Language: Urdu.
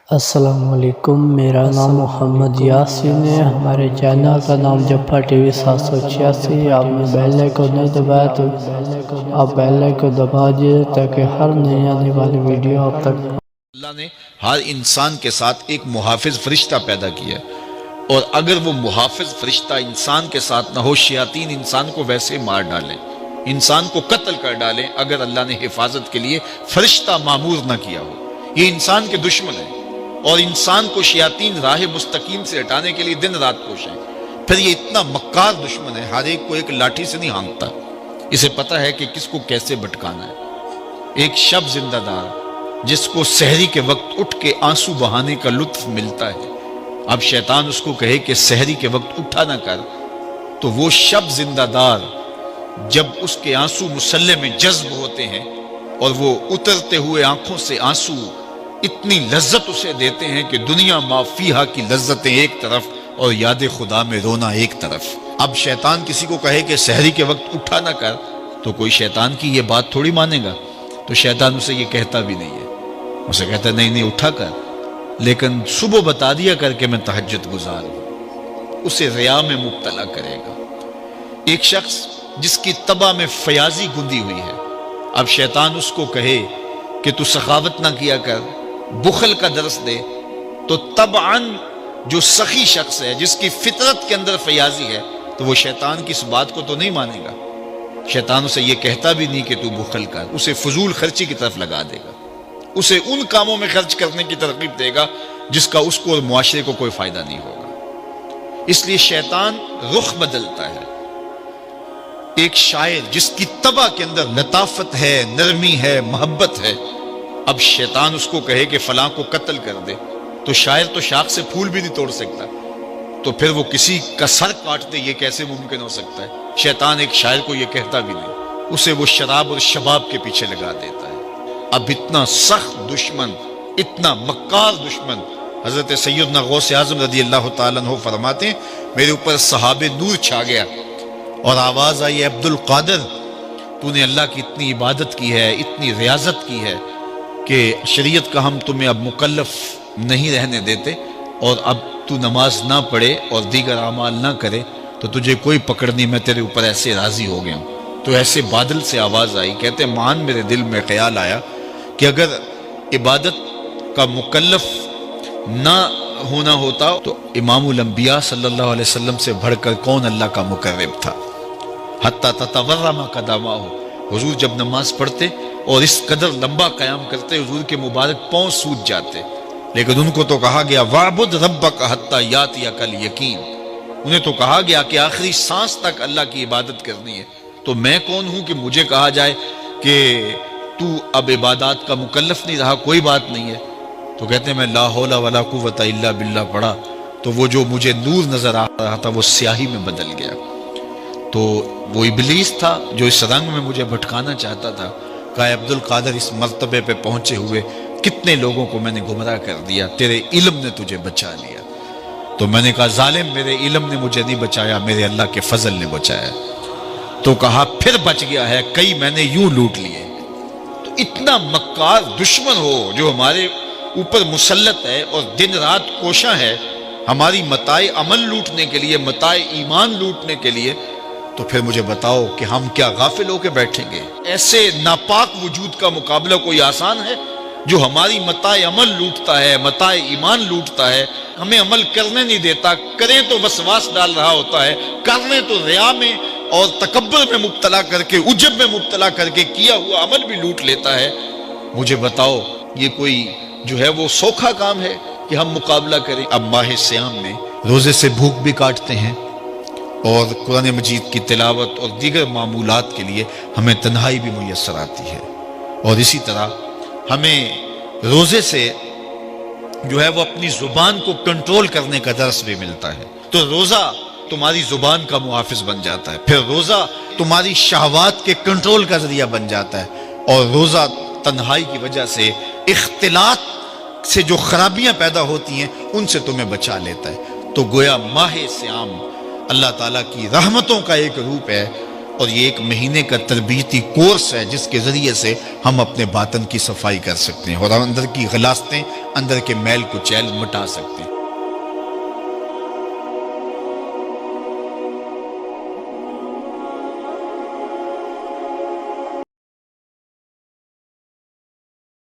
السلام علیکم، میرا نام محمد یاسین ہے۔ ہمارے چینل کا نام جفا ٹی وی 786۔ آپ نے بیل آئیکن نہیں دبایا تو آپ بیل آئیکن دبا دیجیے تاکہ ہر نئی آنے والی ویڈیو آپ تک۔ اللہ نے ہر انسان کے ساتھ ایک محافظ فرشتہ پیدا کیا، اور اگر وہ محافظ فرشتہ انسان کے ساتھ نہ ہو، شیاطین انسان کو ویسے مار ڈالیں، انسان کو قتل کر ڈالیں اگر اللہ نے حفاظت کے لیے فرشتہ معمور نہ کیا ہو۔ یہ انسان کے دشمن ہیں، اور انسان کو شیاطین راہ مستقیم سے ہٹانے کے لیے دن رات کوشیں۔ پھر یہ اتنا مکار دشمن ہے، ہر ایک کو ایک لاٹھی سے نہیں ہانکتا، اسے پتہ ہے کہ کس کو کیسے بھٹکانا ہے۔ ایک شب زندہ دار جس کو سحری کے وقت اٹھ کے آنسو بہانے کا لطف ملتا ہے، اب شیطان اس کو کہے کہ سحری کے وقت اٹھا نہ کر، تو وہ شب زندہ دار جب اس کے آنسو مسلح میں جذب ہوتے ہیں اور وہ اترتے ہوئے آنکھوں سے آنسو اتنی لذت اسے دیتے ہیں کہ دنیا ما فیہا کی لذتیں ایک طرف اور یاد خدا میں رونا ایک طرف۔ اب شیطان کسی کو کہے کہ سحری کے وقت اٹھا نہ کر، تو کوئی شیطان کی یہ بات تھوڑی مانے گا، تو شیطان اسے یہ کہتا بھی نہیں ہے، اسے کہتا نہیں اٹھا کر، لیکن صبح بتا دیا کر کے میں تہجد گزار ہوں، اسے ریا میں مبتلا کرے گا۔ ایک شخص جس کی طبع میں فیاضی گندی ہوئی ہے، اب شیطان اس کو کہے کہ تو سخاوت نہ کیا کر، بخل کا درس دے، تو طبعاً جو سخی شخص ہے، جس کی فطرت کے اندر فیاضی ہے، تو وہ شیطان کی اس بات کو تو نہیں مانے گا۔ شیطان اسے یہ کہتا بھی نہیں کہ تو بخل کر، اسے فضول خرچی کی طرف لگا دے گا، اسے ان کاموں میں خرچ کرنے کی ترغیب دے گا جس کا اس کو اور معاشرے کو کوئی فائدہ نہیں ہوگا۔ اس لیے شیطان رخ بدلتا ہے۔ ایک شاعر جس کی طبع کے اندر لطافت ہے، نرمی ہے، محبت ہے، اب شیطان اس کو کہے کہ فلاں کو قتل کر دے، تو شاعر تو شاخ سے پھول بھی نہیں توڑ سکتا، تو پھر وہ کسی کا سر کاٹ دے، یہ کیسے ممکن ہو سکتا ہے؟ شیطان ایک شاعر کو یہ کہتا بھی نہیں، اسے وہ شراب اور شباب کے پیچھے لگا دیتا ہے۔ اب اتنا سخت دشمن، اتنا مکار دشمن، حضرت سیدنا غوث اعظم رضی اللہ تعالیٰ عنہ فرماتے ہیں میرے اوپر صحاب نور چھا گیا اور آواز آئی، عبد القادر تو نے اللہ کی اتنی عبادت کی ہے، اتنی ریاضت کی ہے کہ شریعت کا ہم تمہیں اب مکلف نہیں رہنے دیتے، اور اب تو نماز نہ پڑھے اور دیگر اعمال نہ کرے تو تجھے کوئی پکڑ نہیں، میں تیرے اوپر ایسے راضی ہو گیا ہوں۔ تو ایسے بادل سے آواز آئی، کہتے مان میرے دل میں خیال آیا کہ اگر عبادت کا مکلف نہ ہونا ہوتا تو امام الانبیاء صلی اللہ علیہ وسلم سے بڑھ کر کون اللہ کا مقرب تھا۔ حتی تتورم قدماہ، حضور جب نماز پڑھتے اور اس قدر لمبا قیام کرتے، حضور کے مبارک پاؤں سوج جاتے، لیکن ان کو تو کہا گیا وَعْبُدْ رَبَّكَ حَتَّى يَأْتِيَكَ الْيَقِينُ، انہیں تو کہا گیا کہ آخری سانس تک اللہ کی عبادت کرنی ہے، تو میں کون ہوں کہ مجھے کہا جائے کہ تو اب عبادات کا مکلف نہیں رہا، کوئی بات نہیں ہے۔ تو کہتے ہیں میں لا حول ولا قوت الا باللہ پڑھا تو وہ جو مجھے نور نظر آ رہا تھا وہ سیاہی میں بدل گیا۔ تو وہ ابلیس تھا جو اس رنگ میں مجھے بھٹکانا چاہتا تھا، کہا عبد القادر اس مرتبے پہ پہنچے ہوئے کتنے لوگوں کو میں نے گمراہ کر دیا، تیرے علم نے تجھے بچا لیا۔ تو میں نے کہا ظالم، میرے علم نے مجھے نہیں بچایا، میرے اللہ کے فضل نے بچایا۔ تو کہا پھر بچ گیا ہے، کئی میں نے یوں لوٹ لیے۔ تو اتنا مکار دشمن ہو جو ہمارے اوپر مسلط ہے اور دن رات کوشاں ہے ہماری متاع عمل لوٹنے کے لیے، متاع ایمان لوٹنے کے لیے، تو پھر مجھے بتاؤ کہ ہم کیا غافل ہو کے بیٹھیں گے؟ ایسے ناپاک وجود کا مقابلہ کوئی آسان ہے جو ہماری متاع عمل لوٹتا ہے، متاع ایمان لوٹتا ہے، ہمیں عمل کرنے نہیں دیتا، کریں تو وسواس ڈال رہا ہوتا ہے، کرنے تو ریا میں اور تکبر میں مبتلا کر کے، عجب میں مبتلا کر کے کیا ہوا عمل بھی لوٹ لیتا ہے۔ مجھے بتاؤ یہ کوئی جو ہے وہ سوکھا کام ہے کہ ہم مقابلہ کریں؟ اب ماہ سیام میں روزے سے بھوک بھی کاٹتے ہیں، اور قرآن مجید کی تلاوت اور دیگر معمولات کے لیے ہمیں تنہائی بھی میسر آتی ہے، اور اسی طرح ہمیں روزے سے جو ہے وہ اپنی زبان کو کنٹرول کرنے کا درس بھی ملتا ہے۔ تو روزہ تمہاری زبان کا محافظ بن جاتا ہے، پھر روزہ تمہاری شہوات کے کنٹرول کا ذریعہ بن جاتا ہے، اور روزہ تنہائی کی وجہ سے اختلاط سے جو خرابیاں پیدا ہوتی ہیں ان سے تمہیں بچا لیتا ہے۔ تو گویا ماہ سیام اللہ تعالیٰ کی رحمتوں کا ایک روپ ہے، اور یہ 1 مہینے کا تربیتی کورس ہے جس کے ذریعے سے ہم اپنے باطن کی صفائی کر سکتے ہیں اور اندر کی غلاستیں، اندر کے میل کو چیل مٹا سکتے ہیں۔